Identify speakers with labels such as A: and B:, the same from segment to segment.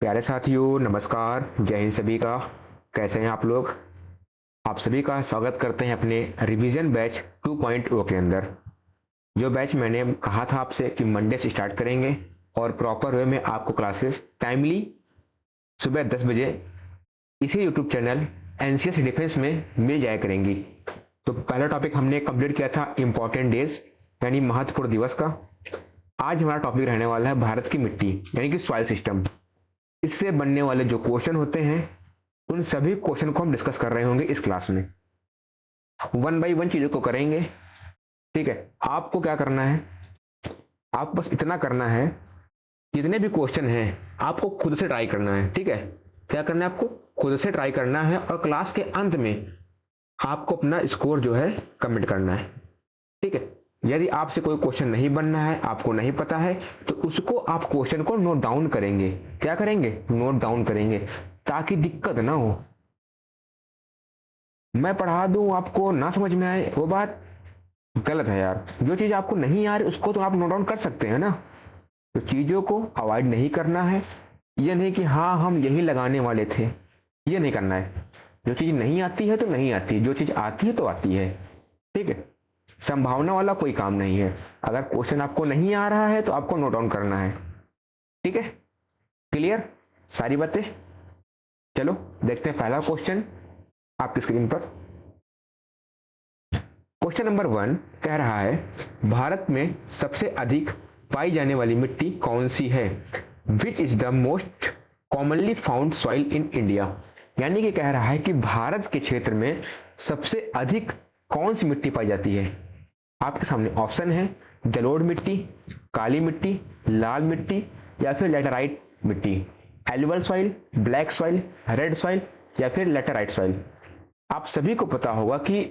A: प्यारे साथियों, नमस्कार। जय हिंद सभी का। कैसे हैं आप लोग? आप सभी का स्वागत करते हैं अपने रिवीजन बैच 2.0 के अंदर। जो बैच मैंने कहा था आपसे कि मंडे से स्टार्ट करेंगे और प्रॉपर वे में आपको क्लासेस टाइमली सुबह 10 बजे इसी यूट्यूब चैनल एनसीएस डिफेंस में मिल जाया करेंगी। तो पहला टॉपिक हमने कंप्लीट किया था इंपॉर्टेंट डेज यानी महत्वपूर्ण दिवस का। आज हमारा टॉपिक रहने वाला है भारत की मिट्टी यानी कि सॉइल सिस्टम। इससे बनने वाले जो क्वेश्चन होते हैं उन सभी क्वेश्चन को हम डिस्कस कर रहे होंगे इस क्लास में। वन बाय वन चीजों को करेंगे। ठीक है, आपको क्या करना है, आप बस इतना करना है, जितने भी क्वेश्चन हैं आपको खुद से ट्राई करना है। ठीक है, क्या करना है, आपको खुद से ट्राई करना है और क्लास के अंत में आपको अपना स्कोर जो है कमेंट करना है। ठीक है, यदि आपसे कोई क्वेश्चन नहीं बनना है, आपको नहीं पता है, तो उसको आप क्वेश्चन को नोट डाउन करेंगे। क्या करेंगे? नोट डाउन करेंगे, ताकि दिक्कत ना हो। मैं पढ़ा दूं, आपको ना समझ में आए, वो बात गलत है यार। जो चीज आपको नहीं आ रही उसको तो आप नोट डाउन कर सकते हैं ना। तो चीजों को अवॉइड नहीं करना है। ये नहीं कि हाँ हम यही लगाने वाले थे, ये नहीं करना है। जो चीज नहीं आती है तो नहीं आती है, जो चीज आती है तो आती है। ठीक है, संभावना वाला कोई काम नहीं है। अगर क्वेश्चन आपको नहीं आ रहा है तो आपको नोट डाउन करना है। ठीक है, क्लियर सारी बातें? चलो देखते हैं पहला क्वेश्चन आपकी स्क्रीन पर। क्वेश्चन नंबर 1 कह रहा है भारत में सबसे अधिक पाई जाने वाली मिट्टी कौन सी है? Which is the most commonly found soil in India. यानी कि कह रहा है कि भारत के क्षेत्र में सबसे अधिक कौन सी मिट्टी पाई जाती है। आपके सामने ऑप्शन है जलोढ़ मिट्टी, काली मिट्टी, लाल मिट्टी या फिर लैटेराइट मिट्टी। Alluvial soil, black soil, red soil या फिर लैटेराइट सॉइल। आप सभी को पता होगा कि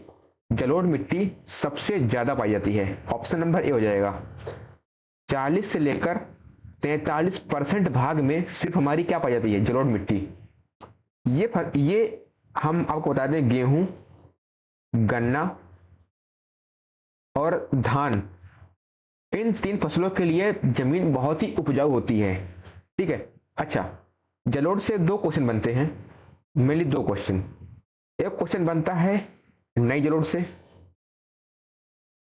A: जलोढ़ मिट्टी सबसे ज्यादा पाई जाती है। ऑप्शन नंबर ए हो जाएगा। 40 से लेकर 43% भाग में सिर्फ हमारी क्या पाई जाती है? जलोढ़ मिट्टी। ये हम आपको बता दें, गेहूं, गन्ना और धान, इन 3 फसलों के लिए जमीन बहुत ही उपजाऊ होती है। ठीक है, अच्छा, जलोढ़ से 2 क्वेश्चन बनते हैं, मेनली 2 क्वेश्चन। एक क्वेश्चन बनता है नई जलोढ़ से।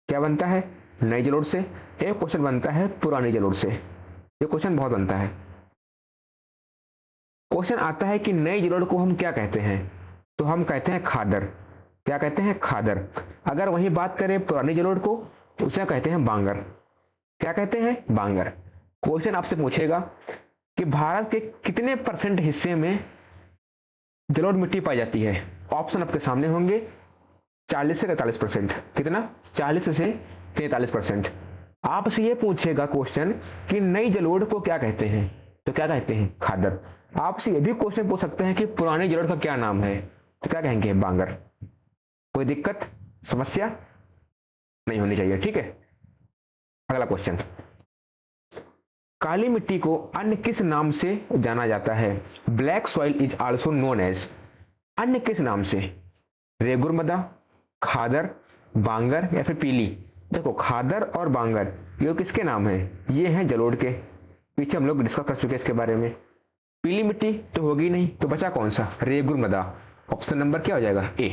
A: क्या बनता है? नई जलोढ़ से। एक क्वेश्चन बनता है पुरानी जलोढ़ से। ये क्वेश्चन बहुत बनता है। क्वेश्चन आता है कि नई जलोढ़ को हम क्या कहते हैं? तो हम कहते हैं खादर। क्या कहते हैं? खादर। अगर वही बात करें पुरानी जलोढ़ को, उसे कहते हैं बांगर। क्या कहते हैं? बांगर। क्वेश्चन आपसे पूछेगा कि भारत के कितने परसेंट हिस्से में जलोढ़ मिट्टी पाई जाती है। ऑप्शन आपके सामने होंगे, 40 से 43%। कितना? 40 से 43%। आपसे ये पूछेगा क्वेश्चन कि नई जलोढ़ को क्या कहते हैं, तो क्या कहते हैं? खादर। आपसे ये भी क्वेश्चन पूछ सकते हैं कि पुरानी जलोढ़ का क्या नाम है, तो क्या कहेंगे? बांगर। कोई दिक्कत, समस्या नहीं होनी चाहिए। ठीक है, अगला क्वेश्चन। काली मिट्टी को अन्य किस नाम से जाना जाता है? Black soil is also known as. अन्य किस नाम से? रेगुर मृदा, खादर, बांगर या फिर पीली। देखो, खादर और बांगर ये किसके नाम है? ये हैं जलोढ़ के। पीछे हम लोग डिस्कस कर चुके हैं इसके बारे में। पीली मिट्टी तो होगी नहीं, तो बचा कौन सा? रेगुर मृदा। ऑप्शन नंबर क्या हो जाएगा? ए।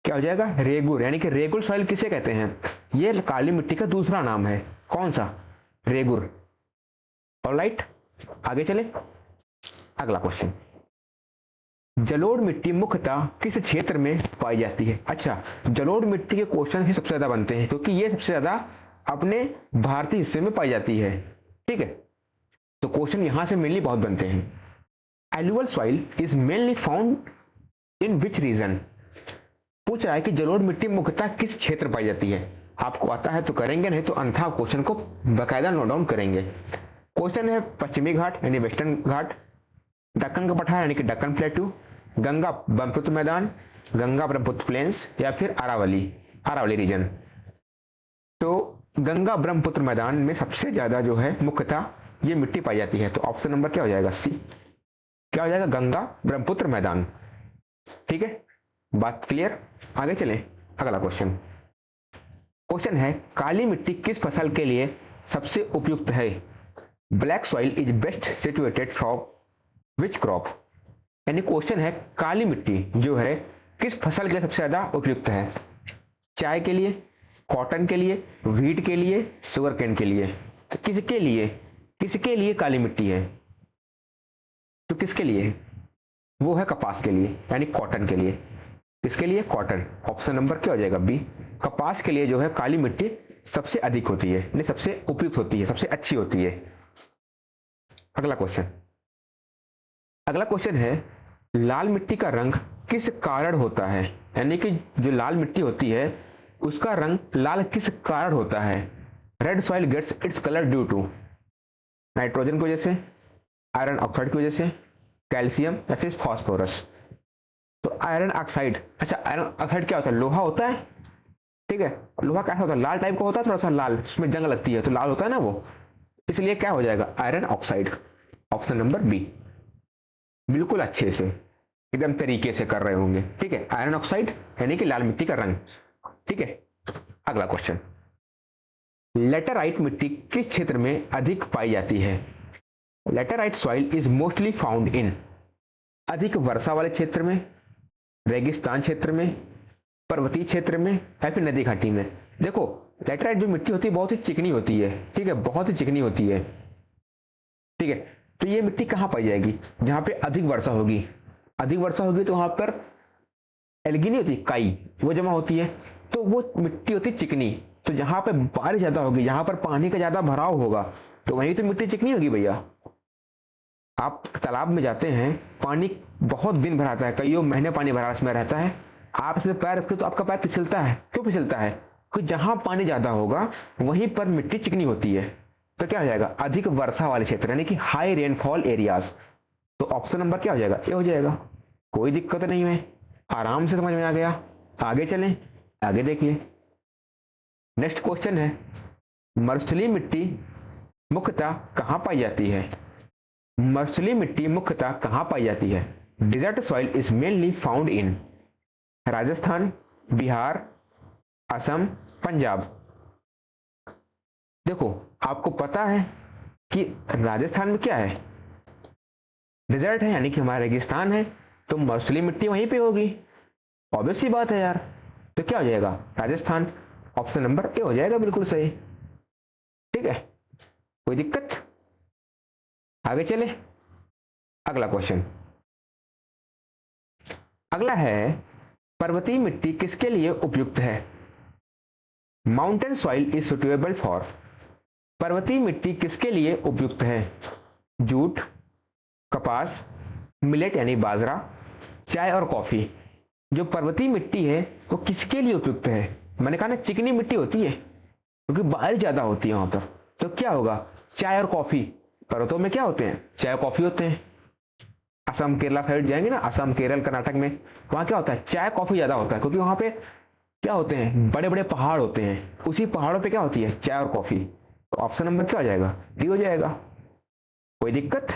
A: क्या हो जाएगा? रेगुर। यानी कि रेगुर सॉइल किसे कहते हैं? ये काली मिट्टी का दूसरा नाम है। कौन सा? रेगुर। ऑलराइट, आगे चले। अगला क्वेश्चन। जलोढ़ मिट्टी मुख्यतः किस क्षेत्र में पाई जाती है? अच्छा, जलोढ़ मिट्टी के क्वेश्चन ही सबसे ज्यादा बनते हैं क्योंकि ये सबसे ज्यादा अपने भारतीय हिस्से में पाई जाती है। ठीक है, तो क्वेश्चन यहां से मेनली बहुत बनते हैं। Alluvial soil is mainly found in which region. पूछ रहा है कि जलोढ़ मिट्टी मुख्यतः किस क्षेत्र पाई जाती है। आपको आता है तो करेंगे, नहीं तो अन्यथा क्वेश्चन को बकायदा नोट डाउन करेंगे। क्वेश्चन है पश्चिमी घाट यानी वेस्टर्न घाट, दक्कन का पठार यानी कि दक्कन प्लेटू, गंगा ब्रह्मपुत्र मैदान, गंगा ब्रह्मपुत्र प्लेन्स या फिर अरावली रीजन। तो गंगा ब्रह्मपुत्र मैदान में सबसे ज्यादा जो है मुख्यतः ये मिट्टी पाई जाती है। तो ऑप्शन नंबर क्या हो जाएगा? सी। क्या हो जाएगा? गंगा ब्रह्मपुत्र मैदान। ठीक है, बात क्लियर? आगे चलें, अगला क्वेश्चन। क्वेश्चन है काली मिट्टी किस फसल के लिए सबसे उपयुक्त है? Black soil is best situated for which crop, यानी क्वेश्चन है काली मिट्टी जो है किस फसल के लिए सबसे ज्यादा उपयुक्त है? चाय के लिए, कॉटन के लिए, व्हीट के लिए, शुगर केन के लिए। तो किसके लिए काली मिट्टी है? तो किसके लिए? वो है कपास के लिए, यानी कॉटन के लिए। किसके लिए? कॉटन। ऑप्शन नंबर क्या हो जाएगा? बी। कपास के लिए जो है काली मिट्टी सबसे अधिक होती है, यानी सबसे उपयुक्त होती है, सबसे अच्छी होती है। अगला क्वेश्चन है लाल मिट्टी का रंग किस कारण होता है? यानी कि जो लाल मिट्टी होती है उसका रंग लाल किस कारण होता है? Red soil gets its colour due to nitrogen की वजह से, आयरन ऑक्साइड की वजह से, कैल्शियम या फिर फास्फोरस। तो आयरन ऑक्साइड, अच्छा आयरन ऑक्साइड क्या होता है? लोहा होता है, ठीक है। लोहा कैसा होता है? लाल टाइप का होता है, थोड़ा सा लाल, उसमें जंग लगती है तो लाल होता है ना वो, इसलिए क्या हो जाएगा? Iron oxide. Option number B. बिल्कुल अच्छे से एकदम तरीके से कर रहे होंगे, ठीक है। आयरन ऑक्साइड यानी कि लाल मिट्टी का रंग, ठीक है। अगला क्वेश्चन, लेटराइट मिट्टी किस क्षेत्र में अधिक पाई जाती है? Laterite soil is mostly found इन, अधिक वर्षा वाले क्षेत्र में, रेगिस्तान क्षेत्र में, पर्वतीय क्षेत्र में या फिर नदी घाटी में। देखो लेटराइट जो मिट्टी होती है बहुत ही चिकनी होती है, ठीक है, बहुत ही चिकनी होती है, ठीक है। तो ये मिट्टी कहां पाई जाएगी? जहां पे अधिक वर्षा होगी। अधिक वर्षा होगी तो वहां पर एल्गी नहीं होती, काई, वो जमा होती है, तो वो मिट्टी होती चिकनी। तो जहां पे बारिश ज्यादा होगी, जहां पर पानी का ज्यादा भराव होगा, तो वहीं तो मिट्टी चिकनी होगी भैया। आप तालाब में जाते हैं, पानी बहुत दिन भर आता है, कई महीने पानी भरा इसमें रहता है, आप इसमें पैर रखते तो आपका पैर फिसलता है। क्यों फिसलता है? कि जहां पानी ज्यादा होगा वहीं पर मिट्टी चिकनी होती है। तो क्या हो जाएगा? अधिक वर्षा वाले क्षेत्र, यानी कि हाई रेनफॉल एरियाज। तो ऑप्शन नंबर क्या हो जाएगा? ये हो जाएगा। कोई दिक्कत नहीं है, आराम से समझ में आ गया। आगे चलें, आगे देखिए। नेक्स्ट क्वेश्चन है मरुस्थलीय मिट्टी मुख्यतः कहां पाई जाती है? मरुस्थलीय मिट्टी मुख्यतः कहां पाई जाती है? Desert soil is mainly found in Rajasthan, Bihar, Assam, Punjab. देखो आपको पता है कि राजस्थान में क्या है? डिजर्ट है, यानी कि हमारा रेगिस्तान है, तो मरुस्थलीय मिट्टी वहीं पे होगी, ऑब्वियस सी बात है यार। तो क्या हो जाएगा? राजस्थान। ऑप्शन नंबर ए हो जाएगा, बिल्कुल सही, ठीक है, कोई दिक्कत? आगे चले। अगला क्वेश्चन, अगला है पर्वतीय मिट्टी किसके लिए उपयुक्त है? Mountain soil is suitable for, पर्वतीय मिट्टी किसके लिए उपयुक्त है? जूट, कपास, मिलेट यानी बाजरा, चाय और कॉफी। जो पर्वतीय मिट्टी है वो किसके लिए उपयुक्त है? मैंने कहा ना चिकनी मिट्टी होती है, क्योंकि बारिश ज्यादा होती है वहां पर। तो क्या होगा? चाय और कॉफी। पर्वतों में क्या होते हैं? चाय और कॉफी होते हैं। असम केरला साइड जाएंगे ना, असम केरल कर्नाटक में, वहां क्या होता है? चाय कॉफी ज्यादा होता है, क्योंकि वहां पे क्या होते हैं? बड़े बड़े पहाड़ होते हैं, उसी पहाड़ों पे क्या होती है? चाय और कॉफी। तो ऑप्शन नंबर क्या हो जाएगा? डी हो जाएगा। कोई दिक्कत?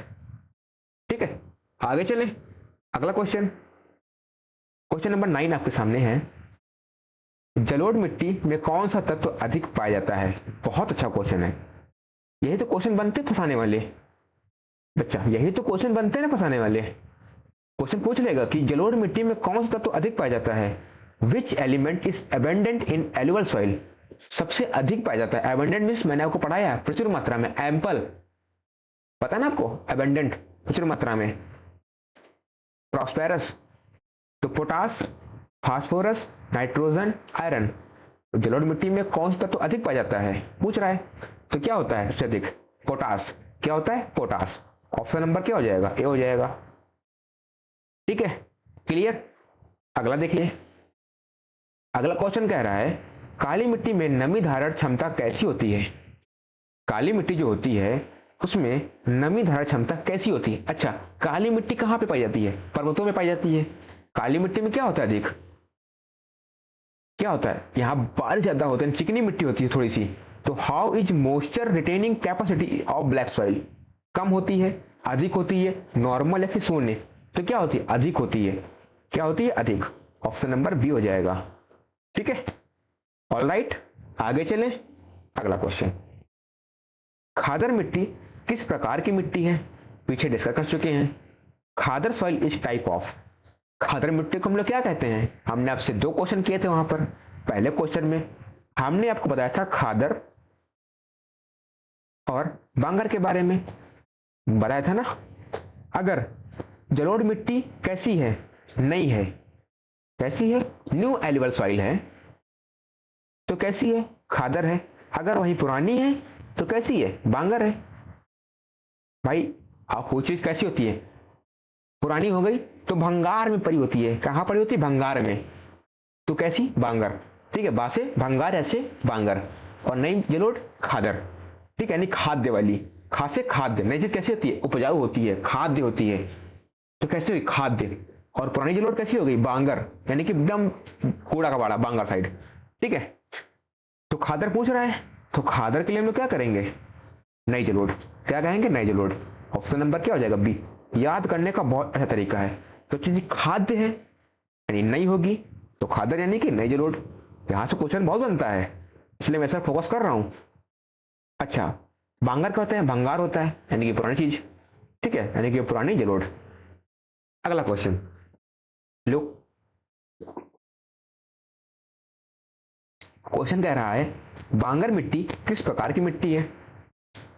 A: ठीक है, आगे चले। अगला क्वेश्चन, क्वेश्चन नंबर 9 आपके सामने है। जलोढ़ मिट्टी में कौन सा तत्व अधिक पाया जाता है? बहुत अच्छा क्वेश्चन है। यही तो क्वेश्चन बनते फंसाने वाले बच्चा, यही तो क्वेश्चन बनते ना फंसाने वाले। क्वेश्चन पूछ लेगा कि जलोढ़ मिट्टी में कौन सा तत्व अधिक पाया जाता है? Which element is abandoned in alluvial soil, सबसे अधिक पाया जाता है। एबेंडेंट मीन्स मैंने आपको पढ़ाया है प्रचुर मात्रा में, एम्पल, पता ना आपको? एबेंडेंट प्रचुर मात्रा में, प्रॉस्पेरस। तो पोटास, फास्फोरस, नाइट्रोजन, आयरन। तो जलोढ़ मिट्टी में कौन सा तत्व अधिक पाया जाता है पूछ रहा है, तो क्या होता है सबसे अधिक? पोटास। क्या होता है? पोटास। ऑप्शन नंबर क्या हो जाएगा? ए हो जाएगा। ठीक है, क्लियर? अगला देखिए। अगला क्वेश्चन कह रहा है काली मिट्टी में नमी धारण क्षमता कैसी होती है? काली मिट्टी जो होती है उसमें नमी धारण क्षमता कैसी होती है? अच्छा, काली मिट्टी कहां पे पाई जाती है? पर्वतों में पाई जाती है। काली मिट्टी में क्या होता है अधिक? क्या होता है? यहां बारिश ज्यादा होती है, चिकनी मिट्टी होती है थोड़ी सी। तो how is moisture retaining capacity of black soil, कम होती है, अधिक होती है, नॉर्मल या फिर शून्य? तो क्या होती है? अधिक होती है। क्या होती है? अधिक। ऑप्शन नंबर बी हो जाएगा। ठीक है, ऑलराइट, आगे चलें। अगला क्वेश्चन, खादर मिट्टी किस प्रकार की मिट्टी है? पीछे डिस्कस कर चुके हैं। खादर सॉइल इज टाइप ऑफ, खादर मिट्टी को हम लोग क्या कहते हैं? हमने आपसे 2 क्वेश्चन किए थे वहां पर। पहले क्वेश्चन में हमने आपको बताया था खादर और बांगर के बारे में, बताया था ना। अगर जलोढ़ मिट्टी कैसी है? नई है। कैसी है? न्यू एलिवल सॉइल है, तो कैसी है? खादर है। अगर वही पुरानी है तो कैसी है? बांगर है। भाई आप वो चीज कैसी होती है? पुरानी हो गई तो भंगार में पड़ी होती है। कहां पड़ी होती है? भंगार में। तो कैसी? बांगर। ठीक है, बासे भंगार, ऐसे बांगर। और नई जलोढ़ खादर। ठीक है, यानी खाद्य वाली। खा से खाद्य। नई चीज कैसी होती है? उपजाऊ होती है, खाद्य होती है। तो कैसे हुई? खाद्य। और पुरानी जलोढ़ कैसी हो गई? बांगर, यानी कि एकदम कूड़ा कबाड़ा, बांगर साइड। ठीक है, तो खादर पूछ रहा है, तो खादर के लिए हम लोग क्या करेंगे? नई जलोढ़। क्या कहेंगे? नई जलोढ़। ऑप्शन नंबर क्या हो जाएगा? बी। याद करने का बहुत अच्छा तरीका है। तो चीज खाद्य है यानी नई होगी, तो खादर यानी कि नई जलोढ़। यहां से क्वेश्चन बहुत बनता है, इसलिए मैं सर फोकस कर रहा हूं। अच्छा, बांगर क्या होता है? भंगार होता है, यानी कि पुरानी चीज। ठीक है, यानी कि पुरानी जलोढ़। अगला क्वेश्चन लो, क्वेश्चन कह रहा है बांगर मिट्टी किस प्रकार की मिट्टी है?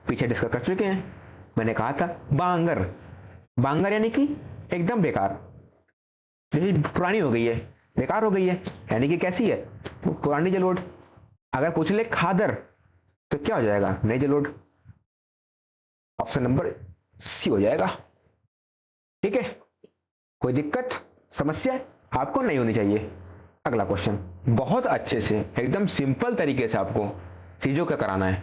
A: पीछे डिस्कस कर चुके हैं, मैंने कहा था बांगर। बांगर यानी कि एकदम बेकार, जैसे पुरानी हो गई है, बेकार हो गई है, यानी कि कैसी है? पुरानी जलोढ़। अगर पूछ ले खादर तो क्या हो जाएगा? नई जलोढ़। ऑप्शन नंबर सी हो जाएगा। ठीक है, कोई दिक्कत, समस्या आपको नहीं होनी चाहिए। अगला क्वेश्चन, बहुत अच्छे से एकदम सिंपल तरीके से आपको चीजों का कराना है।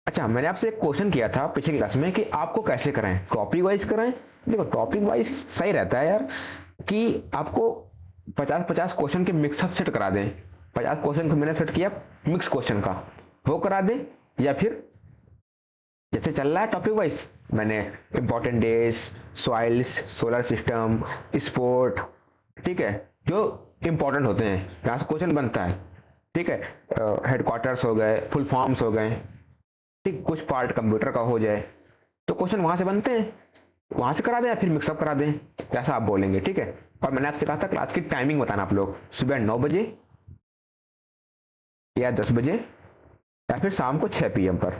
A: अच्छा, मैंने आपसे एक क्वेश्चन किया था पिछली क्लास में कि आपको कैसे कराएं, टॉपिक वाइज कराएं। देखो टॉपिक वाइज सही रहता है यार, कि आपको 50-50 क्वेश्चन के मिक्सअप सेट करा दें। 50 क्वेश्चन को मैंने सेट किया मिक्स क्वेश्चन का, वो करा दें, या फिर जैसे चल रहा है टॉपिक वाइज, मैंने important days, soils, solar system, sport, ठीक है, जो इंपॉर्टेंट होते हैं यहाँ से क्वेश्चन बनता है। ठीक है, हेडक्वार्टर्स हो गए, फुल फॉर्म्स हो गए, ठीक, कुछ पार्ट कंप्यूटर का हो जाए, तो क्वेश्चन वहां से बनते हैं, वहां से करा दें या फिर मिक्सअप करा दें, जैसा आप बोलेंगे। ठीक है, और मैंने आपसे कहा था क्लास की टाइमिंग बताना आप लोग, सुबह 9 बजे या 10 बजे या फिर शाम को 6 PM पर,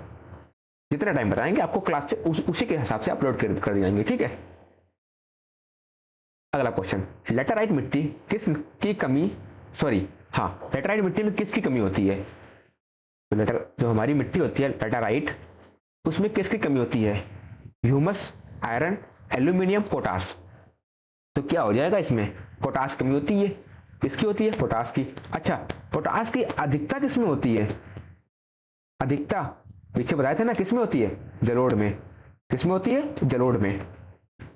A: जितना टाइम बताएंगे आपको क्लास से उसी के हिसाब से अपलोड कर दी जाएंगी। ठीक है, अगला क्वेश्चन, लेटराइट मिट्टी किस की कमी, सॉरी हाँ, लेटराइट मिट्टी में किसकी कमी होती है? तो लेटर जो हमारी मिट्टी होती है लेटराइट, उसमें किसकी कमी होती है? Humus, iron, aluminium, potash. तो क्या हो जाएगा इसमें? पोटास कमी होती है। किसकी होती है? पोटास की। अच्छा, पोटास की अधिकता किसमें होती है? अधिकता पीछे बताए थे ना, किसमें होती है? जलोढ़ में। किसमें होती है? जलोढ़ में।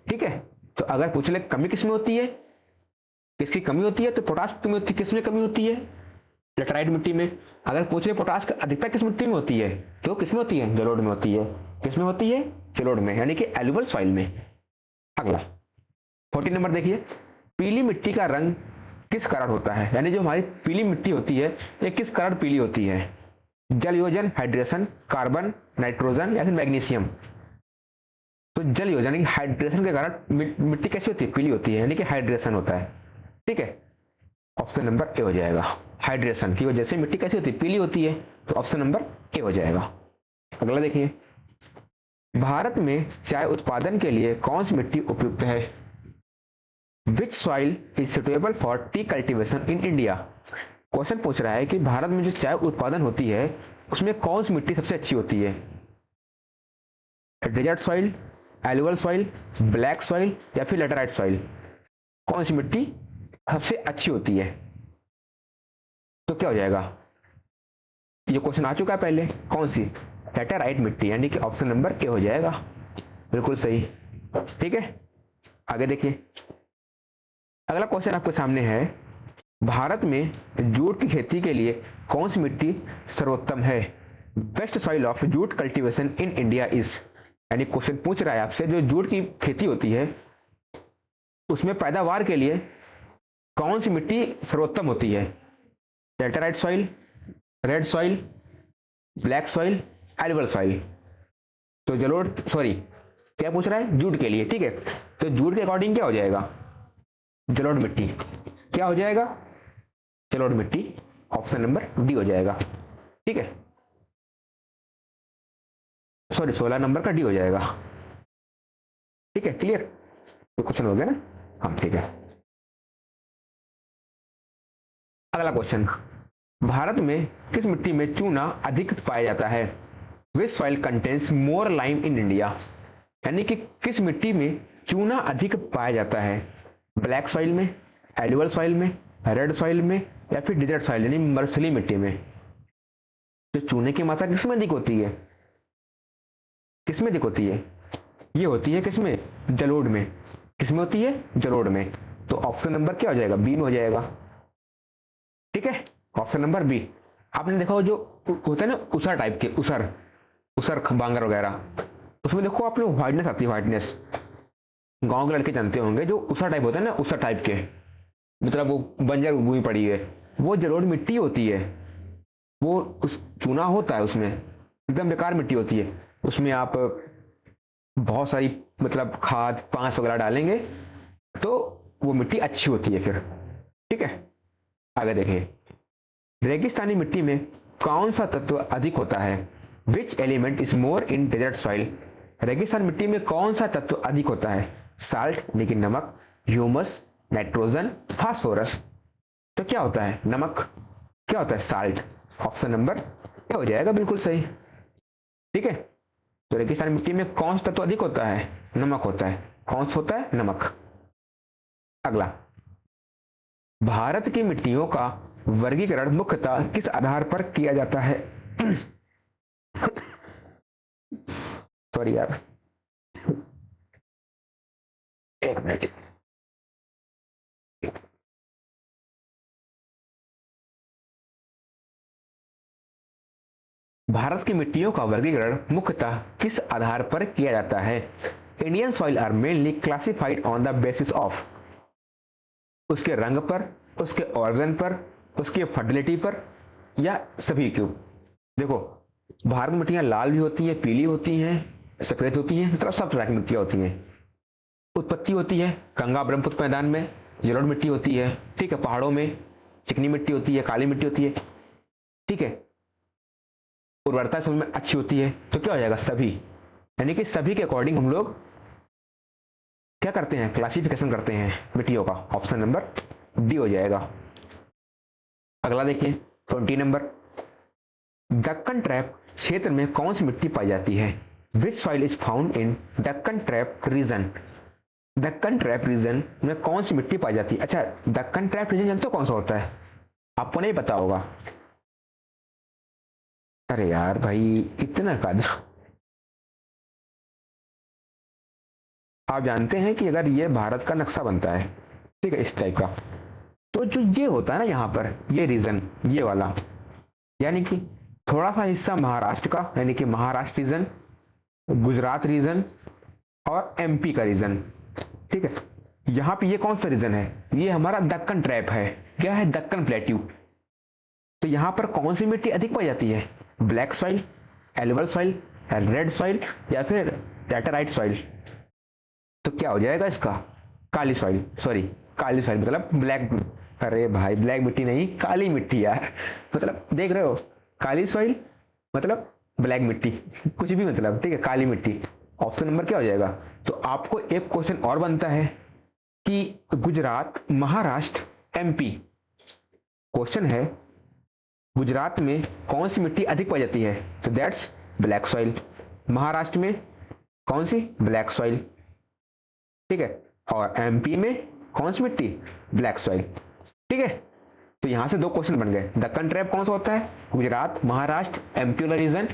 A: ठीक है, तो अगर पूछ ले कमी किसमें होती है, किसकी कमी होती है, तो पोटास की कमी होती है। किसमें कमी होती है? लेटराइट मिट्टी में। अगर पूछ ले पोटास की अधिकता किस मिट्टी में होती है, तो किसमें होती है? जलोढ़ में होती है। किसमें होती है? जलोढ़ में, यानी कि एल्यूवल सॉइल में। अगला 40 नंबर देखिए, पीली मिट्टी का रंग किस कारण होता है? यानी जो हमारी पीली मिट्टी होती है, ये किस कारण पीली होती है? जल योजन, हाइड्रेशन, कार्बन, नाइट्रोजन या फिर मैग्नीशियम। तो जल योजन यानी कि हाइड्रेशन के कारण मिट्टी कैसी होती है? पीली होती है, यानी कि हाइड्रेशन होता है। ठीक है, ऑप्शन नंबर ए हो जाएगा। हाइड्रेशन की वजह से मिट्टी कैसी होती है? पीली होती है, तो ऑप्शन नंबर ए हो जाएगा। अगला देखिए, भारत में चाय उत्पादन के लिए कौन सी मिट्टी उपयुक्त है? Which soil is suitable for T cultivation in India. Question पूछ रहा है कि भारत में जो चाय उत्पादन होती है उसमें कौन सी मिट्टी सबसे अच्छी होती है? Desert soil, alluvial soil, black soil या फिर लेटराइट सॉइल। कौन सी मिट्टी सबसे अच्छी होती है? तो क्या हो जाएगा? ये क्वेश्चन आ चुका है पहले, कौन सी? लेटराइट मिट्टी, यानी कि ऑप्शन नंबर ए हो जाएगा, बिल्कुल सही। ठीक है, आगे देखिए, अगला क्वेश्चन आपके सामने है, भारत में जूट की खेती के लिए कौन सी मिट्टी सर्वोत्तम है? Best soil of jute cultivation in India is. यानी क्वेश्चन पूछ रहा है आपसे, जो जूट की खेती होती है उसमें पैदावार के लिए कौन सी मिट्टी सर्वोत्तम होती है? Laterite soil, red soil, black soil, alluvial soil. तो जलोढ़, सॉरी, क्या पूछ रहा है? जूट के लिए, ठीक है। तो जूट के अकॉर्डिंग क्या हो जाएगा? जलोढ़ मिट्टी। क्या हो जाएगा? जलोढ़ मिट्टी। ऑप्शन नंबर डी हो जाएगा, ठीक है। सॉरी 16 नंबर का डी हो जाएगा, ठीक है। क्लियर? तो क्वेश्चन हो गया ना? हाँ ठीक है। अगला क्वेश्चन, भारत में किस मिट्टी में चूना अधिक पाया जाता है? Which soil contains more lime in India? यानी कि किस मिट्टी में चूना अधिक पाया जाता है? ब्लैक सॉइल में, एलुअल सॉइल में, रेड सॉइल में, या फिर डिजर्ट सॉइल यानी मरुस्थलीय मिट्टी में? तो चूने की मात्रा किसमें अधिक होती है? किसमें अधिक होती है? ये होती है किसमें? जलोढ़ में। किसमें होती है? जलोढ़ में। तो ऑप्शन नंबर क्या हो जाएगा? बी में हो जाएगा, ठीक है। Option number B. आपने देखा जो होता है ना उसर टाइप के, उसर बांगर वगैरह, उसमें देखो आप लोग व्हाइटनेस आती है, व्हाइटनेस। गांव के लड़के जानते होंगे जो उसर टाइप होता है ना, उसर टाइप के, मतलब वो बंजर भूमि पड़ी है, वो जलोढ़ मिट्टी होती है। वो उस चूना होता है उसमें, एकदम बेकार मिट्टी होती है। उसमें आप बहुत सारी मतलब खाद पांस वगैरह डालेंगे तो वो मिट्टी अच्छी होती है फिर, ठीक है। आगे देखिए, रेगिस्तानी मिट्टी में कौन सा तत्व अधिक होता है? Which element is more in desert soil? रेगिस्तान मिट्टी में कौन सा तत्व अधिक होता है? साल्ट यानी कि नमक, ह्यूमस, नाइट्रोजन, फास्फोरस। तो क्या होता है? नमक। क्या होता है? साल्ट। ऑप्शन नंबर क्या हो जाएगा? बिल्कुल सही, ठीक है। तो रेगिस्तान मिट्टी में कौन सा तत्व अधिक होता है? नमक होता है। कौन सा होता है? नमक। अगला, भारत की मिट्टियों का वर्गीकरण मुख्यतः किस आधार पर किया जाता है? सॉरी यार, एक मिनट। भारत की मिट्टियों का वर्गीकरण मुख्यतः किस आधार पर किया जाता है? Indian soil are mainly classified on the basis of, उसके रंग पर, उसके ऑर्गन पर, उसके फर्टिलिटी पर, या सभी क्यों? देखो, भारत में मिट्टियां लाल भी होती हैं, पीली होती हैं, सफेद होती हैं, मतलब सब तरह की मिट्टियां होती हैं। उत्पत्ति होती है गंगा ब्रह्मपुत्र मैदान में, जलोढ़ मिट्टी होती है, ठीक है। पहाड़ों में चिकनी मिट्टी होती है, काली मिट्टी होती है, ठीक है। उर्वरता समय में अच्छी होती है। तो क्या हो जाएगा? सभी। यानी कि सभी के अकॉर्डिंग हम लोग क्या करते हैं? क्लासिफिकेशन करते हैं मिट्टियों का। ऑप्शन नंबर डी हो जाएगा। अगला देखिए 20 नंबर, दक्कन ट्रैप क्षेत्र में कौन सी मिट्टी पाई जाती है? Which soil is found in Deccan trap region? Deccan trap region में कौन सी मिट्टी पाई जाती है? अच्छा, दक्कन ट्रैप रीजन जानते हो कौन सा होता है? आपको नहीं पता होगा। अरे यार भाई, इतना का आप जानते हैं कि अगर ये भारत का नक्शा बनता है, ठीक है, इस टाइप का, तो जो ये होता है ना यहाँ पर, ये रीजन, ये वाला, यानी कि थोड़ा सा हिस्सा महाराष्ट्र का, यानी कि महाराष्ट्र रीजन, गुजरात रीजन और एमपी का रीजन, ठीक है। यहाँ पे ये कौन सा रीजन है? ये हमारा दक्कन ट्रैप है। क्या है? दक्कन प्लेट्यू। तो यहाँ पर कौन सी मिट्टी अधिक पाई जाती है? Black soil, alluvial soil, red soil, या फिर लैटेराइट सॉइल? तो क्या हो जाएगा इसका? काली सॉइल, सॉरी काली सॉइल मतलब ब्लैक। अरे भाई, ब्लैक मिट्टी नहीं, काली मिट्टी यार। मतलब देख रहे हो, काली सॉइल मतलब ब्लैक मिट्टी, कुछ भी मतलब, ठीक है, काली मिट्टी। ऑप्शन नंबर क्या हो जाएगा? तो आपको एक क्वेश्चन और बनता है कि गुजरात, महाराष्ट्र, एमपी, क्वेश्चन है गुजरात में कौन सी मिट्टी अधिक पाई जाती है? तो दैट्स ब्लैक सॉइल। महाराष्ट्र में कौन सी? ब्लैक सॉइल, ठीक है। और एमपी में कौन सी मिट्टी? ब्लैक सॉइल, ठीक है। तो यहां से दो क्वेश्चन बन गए। दक्कन ट्रैप कौन सा होता है? गुजरात, महाराष्ट्र, एमपी वाला रीजन।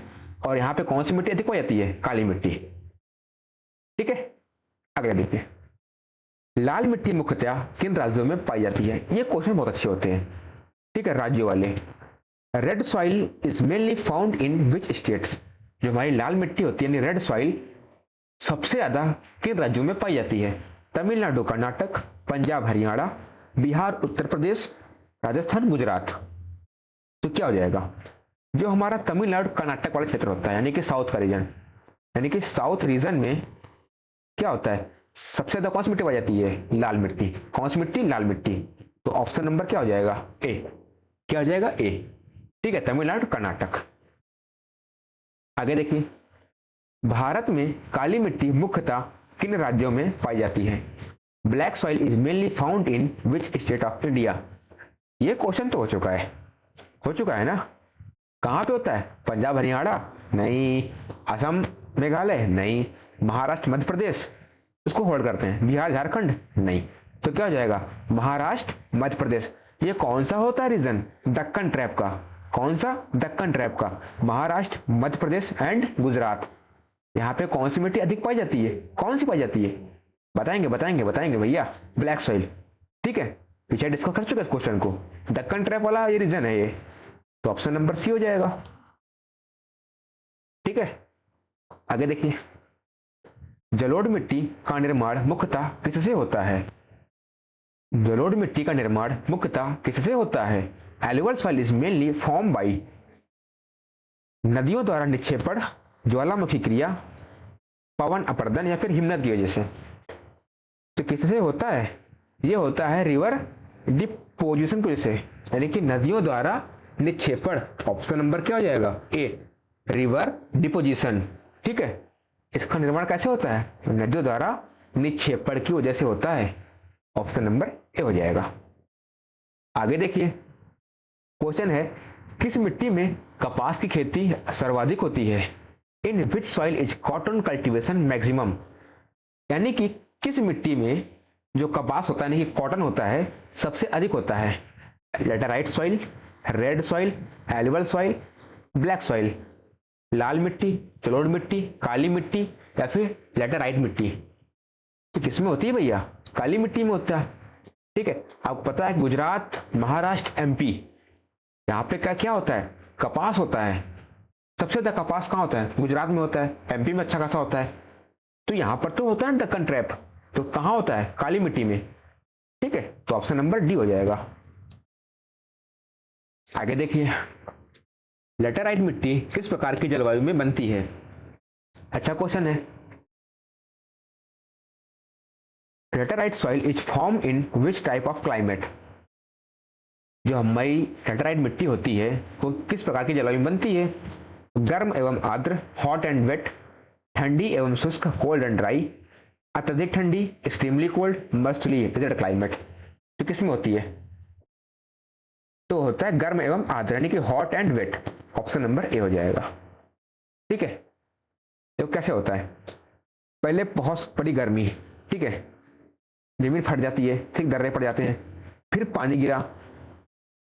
A: और यहां पे कौन सी मिट्टी अधिक पाई जाती है? काली मिट्टी, ठीक है। अगला देखिए, लाल मिट्टी मुख्यतः किन राज्यों में पाई जाती है? ये क्वेश्चन बहुत अच्छे होते हैं, ठीक है, राज्यों वाले। Red soil is mainly found in which states? जो हमारी लाल मिट्टी होती है, यानी रेड सॉइल, सबसे ज्यादा किन राज्यों में पाई जाती है? तमिलनाडु, कर्नाटक, पंजाब, हरियाणा, बिहार, उत्तर प्रदेश, राजस्थान, गुजरात। तो क्या हो जाएगा? जो हमारा तमिलनाडु कर्नाटक वाला क्षेत्र होता है, यानी कि साउथ का रीजन, यानी कि साउथ रीजन में क्या होता है, सबसे ज्यादा कौन सी मिट्टी पाई जाती है, लाल मिट्टी। कौन सी मिट्टी, लाल मिट्टी। तो ऑप्शन नंबर क्या हो जाएगा, ए। क्या हो जाएगा, ए। ठीक है, तमिलनाडु कर्नाटक। आगे देखिए, भारत में काली मिट्टी मुख्यतः किन राज्यों में पाई जाती है। Black soil is mainly found in which state of India. ये क्वेश्चन तो हो चुका है ना। कहाँ पे होता है, पंजाब हरियाणा नहीं, असम मेघालय नहीं, महाराष्ट्र मध्य प्रदेश, उसको होल्ड करते हैं, बिहार झारखंड नहीं। तो क्या हो जाएगा, महाराष्ट्र मध्य प्रदेश। ये कौन सा होता है रीजन, दक्कन ट्रैप का। कौन सा, दक्कन ट्रैप का। महाराष्ट्र, मध्य प्रदेश एंड गुजरात। यहाँ पे कौन सी मिट्टी अधिक पाई जाती है, कौन सी पाई जाती है, बताएंगे भैया, ब्लैक सॉइल। ठीक है, पीछे डिस्कस कर चुके इस क्वेश्चन को, दक्कन ट्रैप वाला ये रीजन है ये। तो ऑप्शन नंबर सी हो जाएगा। ठीक है, आगे देखिए, जलोढ़ मिट्टी का निर्माण मुख्यतः किससे होता है। जलोढ़ मिट्टी का निर्माण मुख्यतः किससे होता है। Alluvial soil is mainly form by, नदियों द्वारा निक्षेपण, ज्वालामुखी क्रिया, पवन अपर्दन या फिर हिमनद की वजह से। तो किससे होता है, ये होता है रिवर डिपोजिशन की वजह से, यानी कि नदियों द्वारा निक्षेपण। ऑप्शन नंबर क्या हो जाएगा, ए, रिवर डिपोजिशन। ठीक है, इसका निर्माण कैसे होता है, नदियों द्वारा निक्षेपण की वजह से होता है। ऑप्शन नंबर ए हो जाएगा। आगे देखिए, क्वेश्चन है, किस मिट्टी में कपास की खेती सर्वाधिक होती है। In which soil is cotton cultivation maximum. यानी कि किस मिट्टी में जो कपास होता है, यानी कि कॉटन होता है, सबसे अधिक होता है। Laterite soil, red soil, alluvial soil, black soil. लाल मिट्टी, जलोढ़ मिट्टी, काली मिट्टी या फिर लेटराइट मिट्टी। तो किस में होती है भैया, काली मिट्टी में होता है। ठीक है, आपको पता है गुजरात, महाराष्ट्र, एमपी, यहाँ पे क्या क्या होता है, कपास होता है। सबसे ज्यादा कपास कहाँ होता है, गुजरात में होता है, एमपी में अच्छा खासा होता है। तो यहाँ पर तो होता है ना दक्कन ट्रैप, तो कहाँ होता है, काली मिट्टी में। ठीक है, तो ऑप्शन नंबर डी हो जाएगा। आगे देखिए, लेटराइट मिट्टी किस प्रकार की जलवायु में बनती है। अच्छा क्वेश्चन है। Laterite soil is form in which type of climate. जो हमारी लेटराइट मिट्टी होती है वो किस प्रकार की जलवायु में बनती है। गर्म एवं आर्द्र, हॉट एंड वेट, ठंडी एवं शुष्क, कोल्ड एंड ड्राई, अत्यधिक ठंडी, extremely cold, mostly desert climate. तो किस में होती है, तो होता है गर्म एवं आर्द्र, यानी कि hot and wet. Option number A हो जाएगा। ठीक है, तो कैसे होता है, पहले बहुत बड़ी गर्मी, ठीक है, जमीन फट जाती है, ठीक, दर्रे पड़ जाते हैं, फिर पानी गिरा,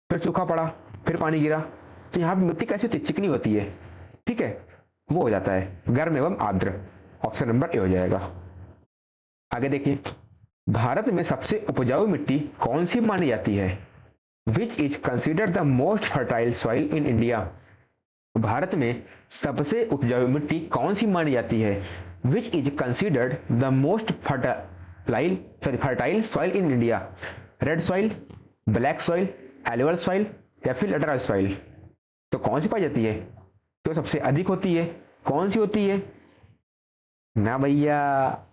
A: फिर सूखा पड़ा, फिर पानी गिरा। तो यहाँ पे मिट्टी कैसी होती है, चिकनी होती है। ठीक है, वो हो जाता है गर्म एवं आर्द्र। ऑप्शन नंबर ए हो जाएगा। आगे देखिए, भारत में सबसे उपजाऊ मिट्टी कौन सी मानी जाती है। Which is considered the most fertile soil in India. भारत में सबसे उपजाऊ मिट्टी कौन सी मानी जाती है। Which is considered the most fertile soil in India. Red soil, black soil, alluvial soil या फिर लेटराइट सॉइल। तो कौन सी पाई जाती है, तो सबसे अधिक होती है, कौन सी होती है ना भैया,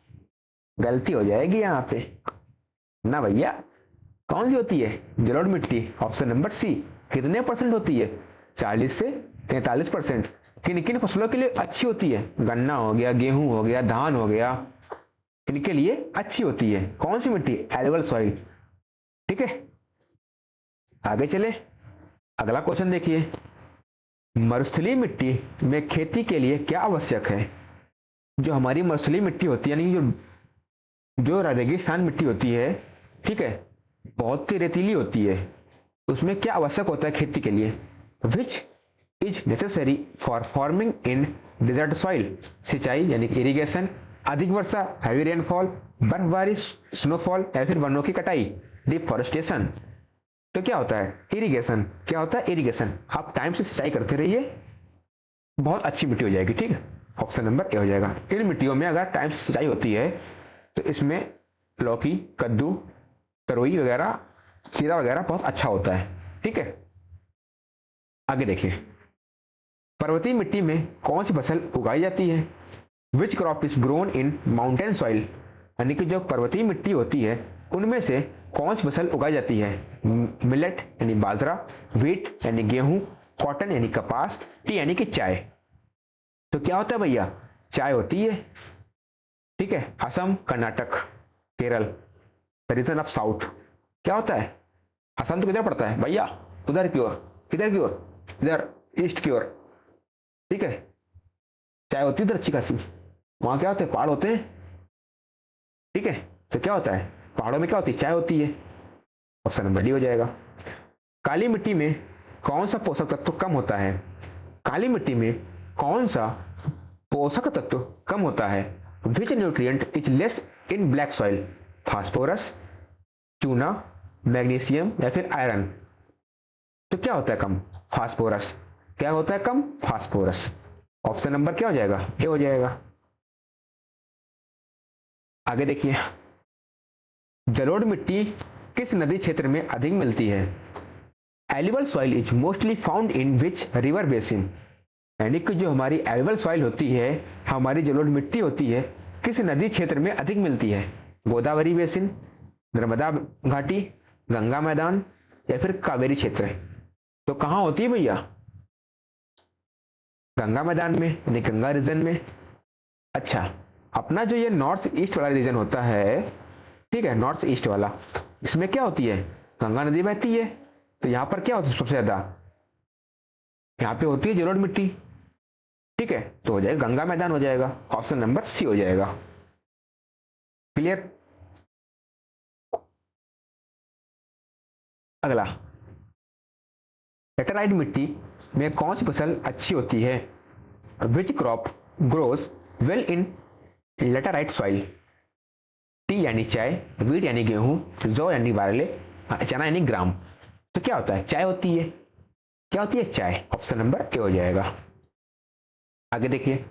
A: गलती हो जाएगी यहाँ पे ना भैया। कौन सी होती है, जलोढ़ मिट्टी। Option number C. कितने परसेंट होती है, 40 से 43%। किन किन फसलों के लिए अच्छी होती है, गन्ना हो गया, गेहूं हो गया, धान हो गया, इनके लिए अच्छी होती है। कौन सी मिट्टी, एलुवल सॉइल। ठीक है, आगे चले, अगला क्वेश्चन देखिए, मरुस्थलीय मिट्टी में खेती के लिए क्या आवश्यक है। जो हमारी मरुस्थलीय मिट्टी होती है, यानी जो रेगिस्तान मिट्टी होती है, ठीक है, बहुत ही रेतीली होती है, उसमें क्या आवश्यक होता है खेती के लिए। Which is necessary for farming in desert soil. सिंचाई यानी इरिगेशन, अधिक वर्षा, हैवी रेनफॉल, बर्फबारी, स्नोफॉल या फिर वनों की कटाई, डिफॉरेस्टेशन। तो क्या होता है, इरिगेशन। क्या होता है, इरिगेशन। आप टाइम से सिंचाई करते रहिए, बहुत अच्छी मिट्टी हो जाएगी। ठीक है, ऑप्शन नंबर ए हो जाएगा। इन मिट्टियों में अगर टाइम से सिंचाई होती है तो इसमें लौकी, कद्दू, तरोई वगैरह, खीरा वगैरह बहुत अच्छा होता है। ठीक है, आगे देखिए, पर्वतीय मिट्टी में कौन सी फसल उगाई जाती है। Which crop is grown in mountain soil, यानी कि जो पर्वतीय मिट्टी होती है उनमें से कौन सी फसल उगाई जाती है? मिलेट यानी बाजरा, व्हीट यानी गेहूं, कॉटन यानी कपास, टी यानी कि चाय। तो क्या होता है भैया? चाय होती है। ठीक है, Assam, Karnataka, Kerala, the region of south क्या होता है? असम तो किधर पड़ता है भैया? उधर की ओर। किधर की ओर? इधर ईस्ट की ओर। ठीक है, चाय होती है इधर अच्छी खासी। वहां क्या होते हैं? पहाड़ होते हैं। ठीक है, तो क्या होता है? पहाड़ों में क्या होती है? चाय होती है। ऑप्शन नंबर डी हो जाएगा। काली मिट्टी में कौन सा पोषक तत्व कम होता है? काली मिट्टी में कौन सा पोषक तत्व कम होता है? विच nutrient is less in black soil? Phosphorus, चूना, मैग्नीशियम या फिर आयरन? तो क्या होता है कम? फास्फोरस। क्या होता है कम? फास्फोरस। ऑप्शन नंबर क्या हो जाएगा? ए हो जाएगा। आगे देखिए, जलोढ़ मिट्टी किस नदी क्षेत्र में अधिक मिलती है? Eligible soil is mostly found in which river basin, यानी कि जो हमारी एलिबल सॉइल होती है, हमारी जलोढ़ मिट्टी होती है, किस नदी क्षेत्र में अधिक मिलती है? गोदावरी बेसिन, नर्मदा घाटी, गंगा मैदान या फिर कावेरी क्षेत्र? तो कहां होती है भैया? गंगा मैदान में, यानी गंगा रीजन में। अच्छा, अपना जो ये नॉर्थ ईस्ट वाला रीजन होता है, ठीक है, नॉर्थ ईस्ट वाला, इसमें क्या होती है? गंगा नदी बहती है। तो यहां पर क्या होता है सबसे ज्यादा? यहाँ पे होती है जलोढ़ मिट्टी। ठीक है, तो हो जाएगा गंगा मैदान हो जाएगा। ऑप्शन नंबर सी हो जाएगा। क्लियर? अगला, लेटराइट मिट्टी में कौन सी फसल अच्छी होती है? Which crop grows well in laterite soil? T यानी चाय, वीट यानी गेहूं, जौ यानी बारले, चना यानी ग्राम। तो क्या होता है? चाय होती है। क्या होती है? चाय। ऑप्शन नंबर ए हो जाएगा। आगे देखिए,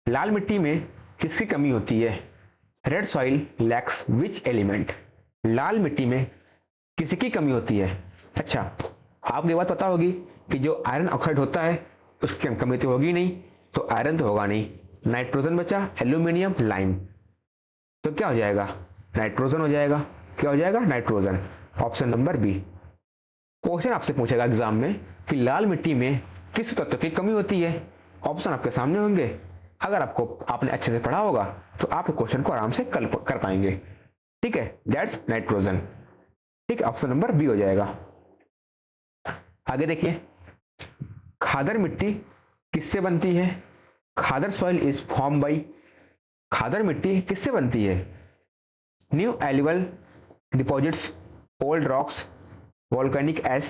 A: लाल मिट्टी में किसकी कमी होती है? Red soil lacks which element? लाल मिट्टी में किसकी कमी होती है? अच्छा, आपको ये बात पता होगी कि जो आयरन ऑक्साइड होता है उसकी कमी तो होगी नहीं, तो आयरन तो होगा नहीं। नाइट्रोजन बचा, एल्यूमिनियम, लाइम। तो क्या हो जाएगा? नाइट्रोजन हो जाएगा। क्या हो जाएगा? Nitrogen. Option number B. Question आपसे पूछेगा एग्जाम में कि लाल मिट्टी में किस तत्व की कमी होती है? ऑप्शन आपके सामने होंगे। अगर आपने अच्छे से पढ़ा होगा तो आप क्वेश्चन को आराम से कर पाएंगे। ठीक है, दैट्स नाइट्रोजन। ठीक है, ऑप्शन नंबर बी हो जाएगा। आगे देखिए, खादर मिट्टी किससे बनती है? Khadar soil is form by, खादर मिट्टी किससे बनती है? New alluvial deposits, old rocks, volcanic ash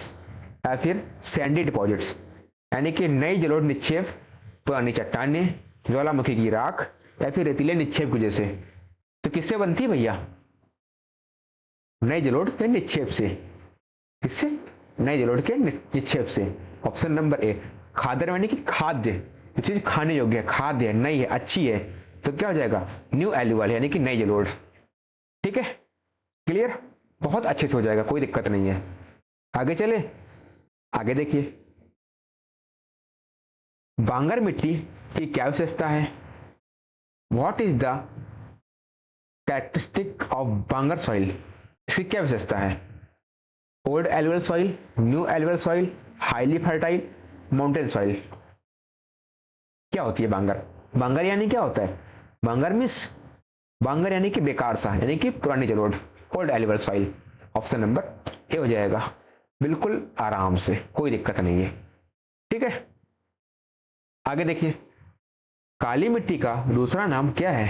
A: या फिर सैंडी डिपॉजिट्स, यानी कि नई जलोढ़ निक्षेप, पुरानी चट्टानें, ज्वालामुखी की राख या फिर रेतीले निक्षेप की वजह से। तो किससे बनती है भैया? नई जलोढ़ के निक्षेप से। किससे? नई जलोढ़ के निक्षेप से। ऑप्शन नंबर ए। खादर यानी कि खाद्य, जो चीज खाने योग्य है, खाद्य है, नई है, अच्छी है, तो क्या हो जाएगा? न्यू एल्यूवल यानी कि नई जलोढ़। ठीक है, क्लियर? बहुत अच्छे से हो जाएगा, कोई दिक्कत नहीं है। आगे चले, आगे देखिए, बांगर मिट्टी की क्या विशेषता है? What is the characteristic of Bangar soil? इसकी क्या विशेषता है? Old alluvial soil, new alluvial soil, highly fertile, mountain soil? क्या होती है बांगर? बांगर यानी क्या होता है? बांगर यानी कि बेकार सा, यानी कि पुरानी जलोढ़, old alluvial soil. Option number A हो जाएगा। बिल्कुल आराम से, कोई दिक्कत नहीं है। ठीक है, आगे देखिए, काली मिट्टी का दूसरा नाम क्या है?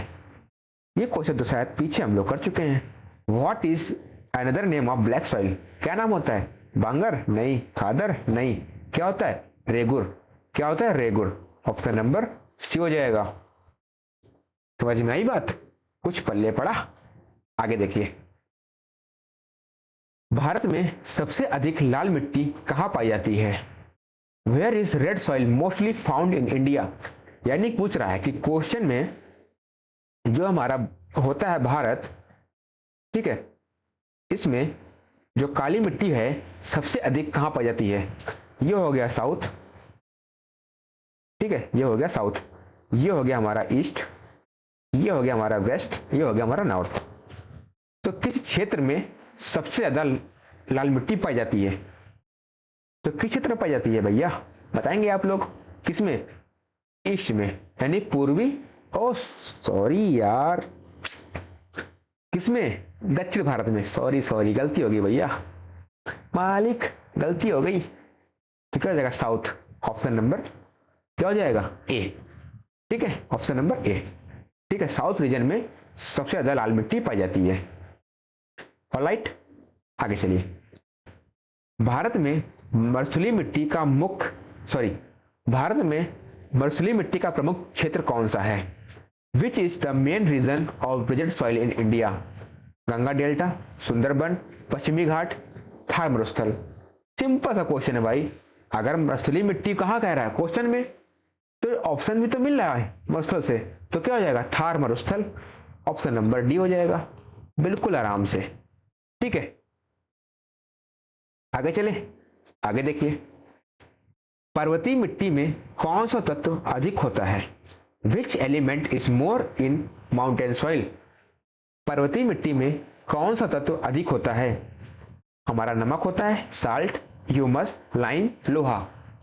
A: ये क्वेश्चन तो शायद पीछे हम लोग कर चुके हैं। What is another name of black soil? क्या नाम होता है? बांगर? नहीं। खादर? नहीं। क्या होता है? रेगुर। क्या होता है? रेगुर। ऑप्शन नंबर सी हो जाएगा। समझ में आई बात? कुछ पल्ले पड़ा? आगे देखिए, भारत में सबसे अधिक लाल मिट्टी कहां पाई जाती है? Where is red soil mostly found in India? यानी पूछ रहा है कि क्वेश्चन में जो हमारा होता है भारत, ठीक है, इसमें जो काली मिट्टी है सबसे अधिक कहां पाई जाती है? ये हो गया साउथ। ठीक है, ये हो गया साउथ। ये हो गया हमारा ईस्ट, ये हो गया हमारा वेस्ट, ये हो गया हमारा नॉर्थ। तो किस क्षेत्र में सबसे ज्यादा लाल मिट्टी पाई जाती है? तो किस क्षेत्र में पाई जाती है भैया, बताएंगे आप लोग? किसमें? ईस्ट में, यानी पूर्वी, ओ सॉरी यार, किसमें? दक्षिण भारत में। सॉरी गलती हो गई भैया, मालिक गलती हो गई। तो क्या हो जाएगा? साउथ। ऑप्शन नंबर क्या हो जाएगा? ए। ठीक है, ऑप्शन नंबर ए। ठीक है, साउथ रीजन में सबसे ज्यादा लाल मिट्टी पाई जाती है। ऑलराइट, आगे चलिए। भारत में मरुस्थलीय मिट्टी का भारत में मरुस्थलीय मिट्टी का प्रमुख क्षेत्र कौन सा है? Which is the main region of bridged soil in India? Ganga delta, Sundarban, पश्चिमी घाट, थार मरुस्थल। सिंपल सा क्वेश्चन है भाई। अगर मरुस्थलीय मिट्टी कहाँ कह रहा है क्वेश्चन में, तो ऑप्शन भी तो मिल रहा है मरुस्थल से, तो क्या हो जाएगा? थार मरुस्थल। ऑप्शन नंबर डी हो जाएगा, बिल्कुल आराम से। ठीक है, आगे चले। आगे देखिए, पर्वतीय मिट्टी में कौन सा तत्व अधिक होता है? Which element is more in mountain soil? पर्वतीय मिट्टी में कौन सा तत्व अधिक होता है? हमारा नमक होता है, साल्ट, ह्यूमस, लाइम, लोहा।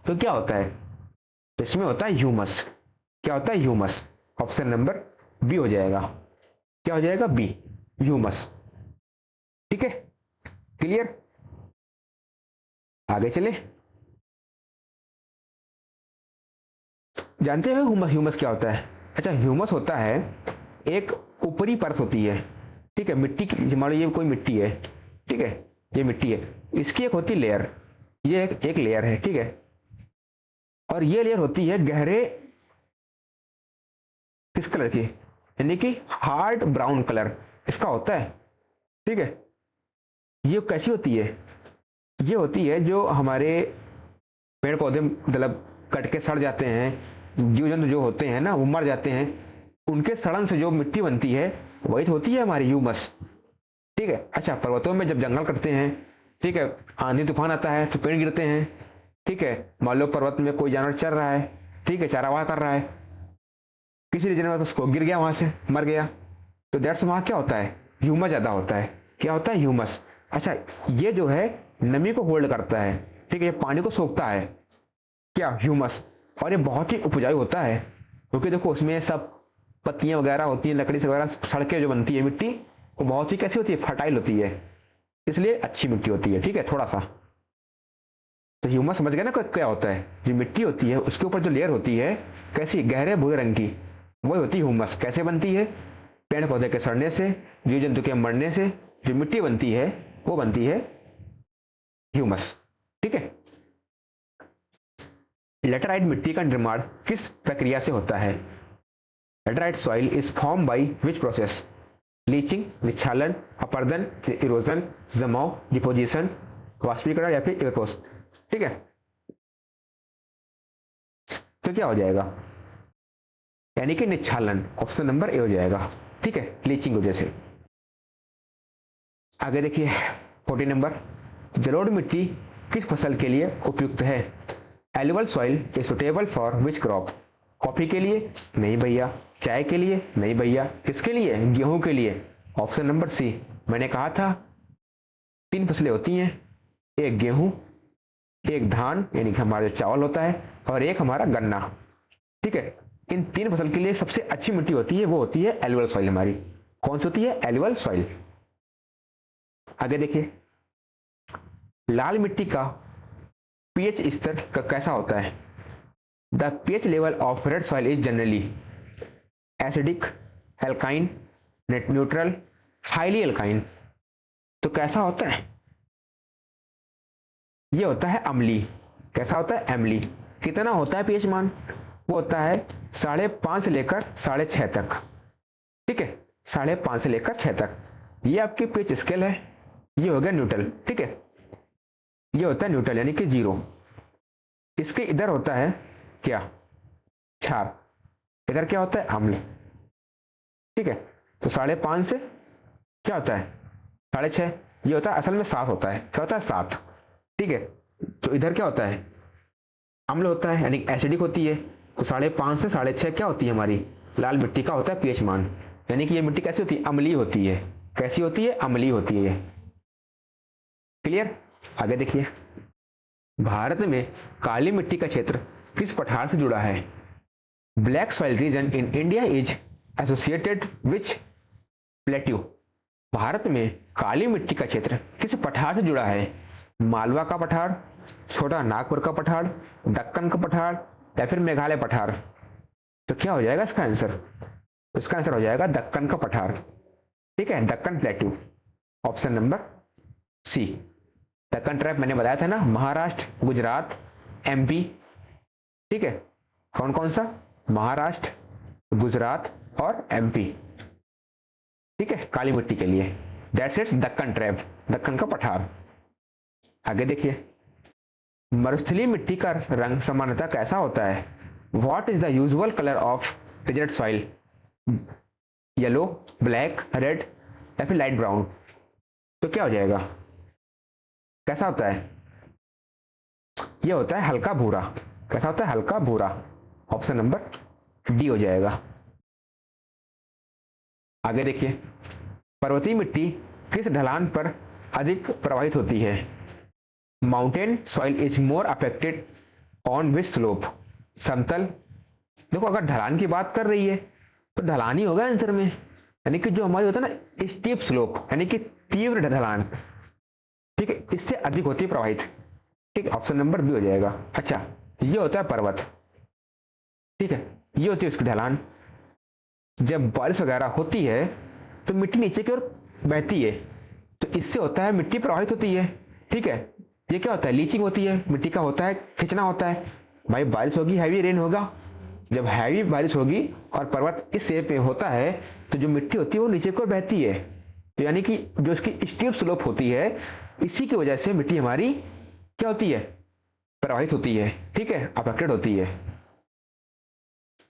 A: तो क्या होता है? तो इसमें होता है ह्यूमस। क्या होता है? ह्यूमस। ऑप्शन नंबर बी हो जाएगा। क्या हो जाएगा? B, humus. ठीक है, क्लियर? आगे चले। जानते हो ह्यूमस क्या होता है? अच्छा, ह्यूमस होता है एक ऊपरी परत होती है। ठीक है, मिट्टी की, मान लो ये कोई मिट्टी है, ठीक है, ये मिट्टी है, इसकी एक होती लेयर, ये एक लेयर है, ठीक है, और ये लेयर होती है गहरे किस कलर की, यानी कि हार्ड ब्राउन कलर इसका होता है। ठीक है, ये कैसी होती है? ये होती है जो हमारे पेड़ पौधे मतलब कट के सड़ जाते हैं, जीव जंतु जो होते हैं ना वो मर जाते हैं, उनके सड़न से जो मिट्टी बनती है वही होती है हमारी ह्यूमस। ठीक है। अच्छा, पर्वतों में जब जंगल कटते हैं, ठीक है, आंधी तूफान आता है तो पेड़ गिरते हैं, ठीक है, मान लो पर्वत में कोई जानवर चल रहा है, ठीक है, चारावाह कर रहा है, किसी रीजन में तो उसको गिर गया, वहां से मर गया, तो दैट्स वहां क्या होता है? ह्यूमस ज्यादा होता है। क्या होता है? ह्यूमस। अच्छा, ये जो है नमी को होल्ड करता है, ठीक है, ये पानी को सोखता है, क्या? ह्यूमस। और ये बहुत ही उपजाऊ होता है, क्योंकि देखो उसमें सब पत्तियां वगैरह होती हैं, लकड़ी से वगैरह सड़कें जो बनती है मिट्टी, वो बहुत ही कैसी होती है? फर्टाइल होती है, इसलिए अच्छी मिट्टी होती है। ठीक है, थोड़ा सा तो ह्यूमस समझ गए ना क्या होता है? जो मिट्टी होती है उसके ऊपर जो लेयर होती है कैसी? गहरे भूरे रंग की, वही होती है ह्यूमस। कैसे बनती है? पेड़ पौधे के सड़ने से, जीव जंतु के मरने से जो मिट्टी बनती है वो बनती है ह्यूमस। ठीक है। लेटराइट मिट्टी का निर्माण किस प्रक्रिया से होता है? Laterite soil is form by which process? Leaching, निच्छालन, अपर्दन, इरोजन, जमाव, डिपोजिशन, वाष्पीकरण या फिर एयरपोस। ठीक है, तो क्या हो जाएगा? यानी कि निच्छालन। ऑप्शन नंबर ए हो जाएगा। ठीक है, लीचिंग वजह से। आगे देखिए 40 नंबर, जलोढ़ मिट्टी किस फसल के लिए उपयुक्त है? Alluvial soil is suitable for which crop? Coffee के लिए? नहीं भैया। चाय के लिए? नहीं भैया। किसके लिए? गेहूं के लिए। Option number C. मैंने कहा था 3 फसलें होती हैं, एक गेहूं, एक धान यानी कि हमारा जो चावल होता है, और एक हमारा गन्ना। ठीक है, इन 3 फसल के लिए सबसे अच्छी मिट्टी होती है वो होती है एलुवल सॉइल हमारी। कौन सी होती है? Alluvial soil. आगे देखिए, लाल मिट्टी का पीएच स्तर कैसा होता है? The pH level of red soil is generally acidic, alkyne, neutral, highly alkyne. तो कैसा होता है? ये होता है अम्ली। कैसा होता है? अम्ली। कितना होता है पीएच मान? वो होता है 5.5 से लेकर 6.5 तक। ठीक है, 5.5 से लेकर 6 तक। ये आपकी पीएच स्केल है। ये हो गया न्यूट्रल। ठीक है, ये होता है न्यूट्रल यानी कि 0। इसके इधर होता है क्या? क्षार। इधर क्या होता है? अम्ल। ठीक है, तो 5.5 से क्या होता है? 6.5। ये होता है असल में 7 होता है। क्या होता है? 7। ठीक है, तो इधर क्या होता है? अम्ल होता है यानी एसिडिक होती है, तो 5.5 से 6.5 क्या होती है हमारी लाल मिट्टी का होता है पीएच मान, यानी कि ये मिट्टी कैसी होती है, अम्लीय होती है। कैसी होती है, अम्लीय होती है ये। क्लियर। आगे देखिए, भारत में काली मिट्टी का क्षेत्र किस पठार से जुड़ा है? Black soil region in India is associated which plateau. भारत में काली मिट्टी का क्षेत्र किस पठार से जुड़ा है? मालवा का पठार, छोटा नागपुर का पठार, दक्कन का पठार या फिर मेघालय पठार। तो क्या हो जाएगा इसका आंसर? इसका आंसर हो जाएगा दक्कन का पठार। ठीक है, Deccan plateau, option number C. Deccan trap मैंने बताया था ना, महाराष्ट्र, गुजरात, एमपी। ठीक है, कौन कौन सा? महाराष्ट्र, गुजरात और एमपी। ठीक है, काली मिट्टी के लिए that's it's Deccan trap, Deccan का पठार। आगे देखिए, मरुस्थलीय मिट्टी का रंग सामान्यतः कैसा होता है? What is the usual colour of desert soil? Yellow, black, red या फिर लाइट ब्राउन। तो क्या हो जाएगा, कैसा होता है? यह होता है हल्का भूरा। कैसा होता है? हल्का भूरा। ऑप्शन नंबर डी हो जाएगा। आगे देखिए, पर्वतीय मिट्टी किस ढलान पर अधिक प्रभावित होती है? Mountain soil is more affected on which slope? समतल। देखो, अगर ढलान की बात कर रही है तो ढलान ही होगा आंसर में, यानी कि जो हमारी होता है ना स्टीप स्लोप, यानी कि तीव्र ढलान। ठीक है, इससे अधिक होती है प्रभावित। ठीक है, ऑप्शन नंबर बी हो जाएगा। अच्छा, ये होता है पर्वत। ठीक है, ये होती है उसकी ढलान। जब बारिश वगैरह होती है तो मिट्टी नीचे की ओर बहती है, तो इससे होता है मिट्टी प्रभावित होती है। ठीक है, ये क्या होता है? लीचिंग होती है मिट्टी का, होता है खिंचना होता है। भाई बारिश होगी, हैवी रेन होगा। जब हैवी बारिश होगी और पर्वत इस शेप में होता है तो जो मिट्टी होती है वो नीचे को बहती है। तो यानी कि जो इसकी स्टीप स्लोप होती है, इसी की वजह से मिट्टी हमारी क्या होती है? प्रभावित होती है। ठीक है, अफेक्टेड होती है।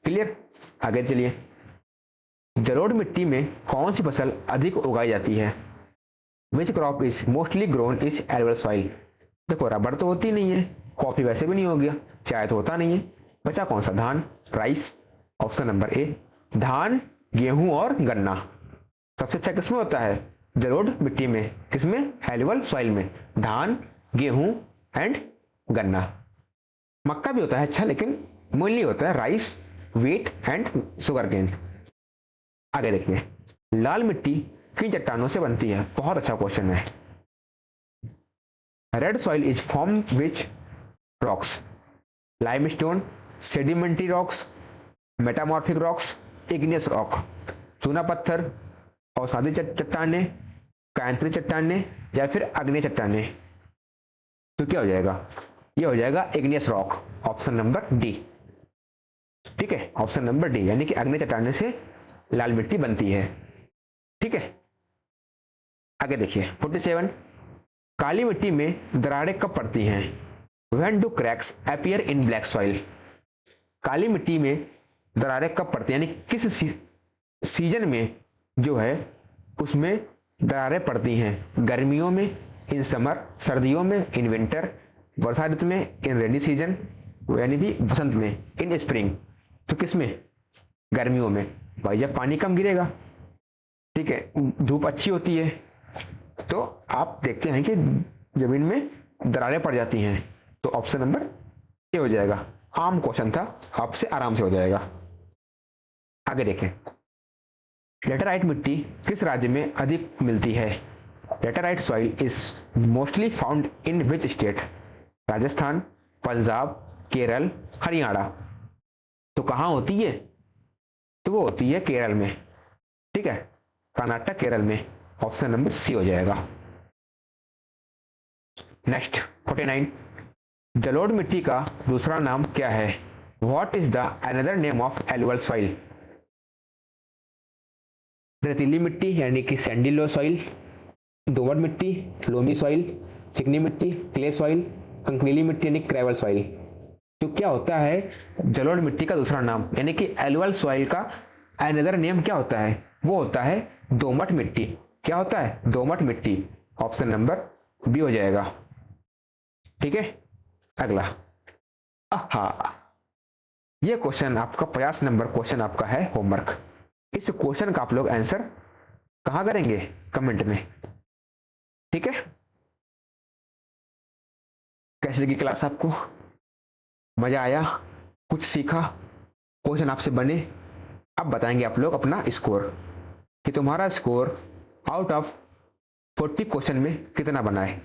A: क्लियर। आगे चलिए, जलोढ़ मिट्टी में कौन सी फसल अधिक उगाई जाती है? Which crop is mostly grown is alluvial soil? देखो, रबर तो होती नहीं है, कॉफी वैसे भी नहीं हो गया, चाय तो होता नहीं है, बचा कौन सा? धान, राइस। ऑप्शन नंबर ए, धान, गेहूं और गन्ना। सबसे अच्छा किसमें होता है? जलोढ़ मिट्टी में। किसमें? एल्युअल सॉइल में। धान, गेहूं एंड गन्ना। मक्का भी होता है अच्छा, लेकिन मूल्य होता है rice, wheat and sugar cane. आगे देखिए, लाल मिट्टी किन चट्टानों से बनती है? बहुत अच्छा क्वेश्चन है। Red soil is form which rocks? Limestone, sedimentary rocks, metamorphic rocks, igneous rock. चूना पत्थर, औषधि चट्टाने, कांकरी चट्टाने या फिर अग्नि चट्टाने। तो क्या हो जाएगा? ये हो जाएगा igneous rock, option number D. ठीक है, ऑप्शन नंबर डी, यानी कि अग्नि चट्टाने से लाल मिट्टी बनती है। ठीक है, आगे देखिए 47, काली मिट्टी में दरारें कब पड़ती हैं? When do cracks appear in black soil? काली मिट्टी में दरारें कब पड़ती हैं, यानी किस सीजन में जो है उसमें दरारें पड़ती हैं? गर्मियों में, इन समर, सर्दियों में, इन विंटर, वर्षा ऋतु में, इन रेनी सीजन, यानी कि वसंत में, इन स्प्रिंग। तो किस में? गर्मियों में। भाई जब पानी कम गिरेगा, ठीक है, धूप अच्छी होती है, तो आप देखते हैं कि जमीन में दरारें पड़ जाती हैं। तो ऑप्शन नंबर ए हो जाएगा। आम क्वेश्चन था, आपसे आराम से हो जाएगा। आगे देखें, लेटराइट मिट्टी किस राज्य में अधिक मिलती है? Laterite soil is mostly found in which state? Rajasthan, Punjab, Kerala, Haryana. तो कहाँ होती है? तो वो होती है केरल में। ठीक है, कर्नाटक, केरल में। ऑप्शन नंबर सी हो जाएगा। नेक्स्ट 49, जलोढ़ मिट्टी का दूसरा नाम क्या है? What is the another name of alluvial soil? रेतीली मिट्टी यानी कि सैंडी सॉइल, दोमट मिट्टी, लोमी सॉइल, चिकनी मिट्टी, क्ले सॉइल, कंकरीली मिट्टी यानी ग्रेवल सॉइल। तो क्या होता है जलोढ़ मिट्टी का दूसरा नाम, यानी कि एल्युअल सॉइल का अनदर नेम क्या होता है? वो होता है दोमट मिट्टी। क्या होता है? दोमट मिट्टी। ऑप्शन नंबर बी हो जाएगा। ठीक है, अगला, ये क्वेश्चन आपका 50 नंबर क्वेश्चन आपका है होमवर्क। इस क्वेश्चन का आप लोग आंसर कहाँ करेंगे? कमेंट में। ठीक है, कैसी लगी क्लास आपको? मजा आया? कुछ सीखा? क्वेश्चन आपसे बने? अब बताएंगे आप लोग अपना स्कोर कि तुम्हारा स्कोर आउट ऑफ 40 क्वेश्चन में कितना बना है।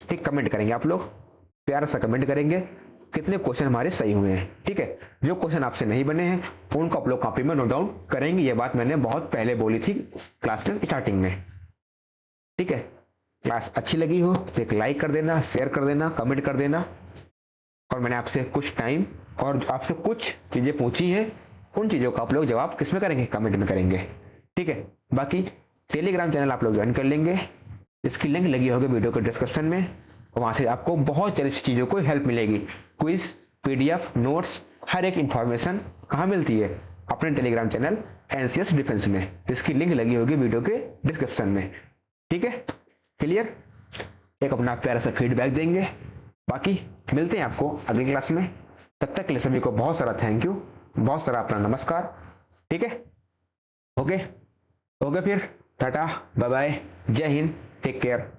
A: ठीक, कमेंट करेंगे आप लोग, प्यारा सा कमेंट करेंगे कितने क्वेश्चन हमारे सही हुए हैं। ठीक है, जो क्वेश्चन आपसे नहीं बने हैं उनको आप लोग कॉपी में नोट डाउन करेंगे। ये बात मैंने बहुत पहले बोली थी क्लास के स्टार्टिंग में। ठीक है, क्लास अच्छी लगी हो तो एक लाइक कर देना, शेयर कर देना, कमेंट कर देना। और मैंने आपसे कुछ टाइम और आपसे कुछ चीजें पूछी हैं, उन चीजों का आप लोग जवाब किस में करेंगे? कमेंट में करेंगे। ठीक है, बाकी टेलीग्राम चैनल आप लोग ज्वाइन कर लेंगे, इसकी लिंक लगी होगी वीडियो के डिस्क्रिप्शन में। वहां से आपको बहुत सारी चीजों को हेल्प मिलेगी, क्विज, पीडीएफ, नोट्स, हर एक इंफॉर्मेशन कहाँ मिलती है? अपने टेलीग्राम चैनल एनसीएस डिफेंस में, इसकी लिंक लगी होगी वीडियो के डिस्क्रिप्शन में। ठीक है, क्लियर? एक अपना प्यारा सा फीडबैक देंगे। बाकी मिलते हैं आपको अगली क्लास में। तब तक के लिए सभी को बहुत सारा थैंक यू, बहुत सारा अपना नमस्कार। ठीक है, ओके, फिर टाटा, बाय बाय, जय हिंद, टेक केयर।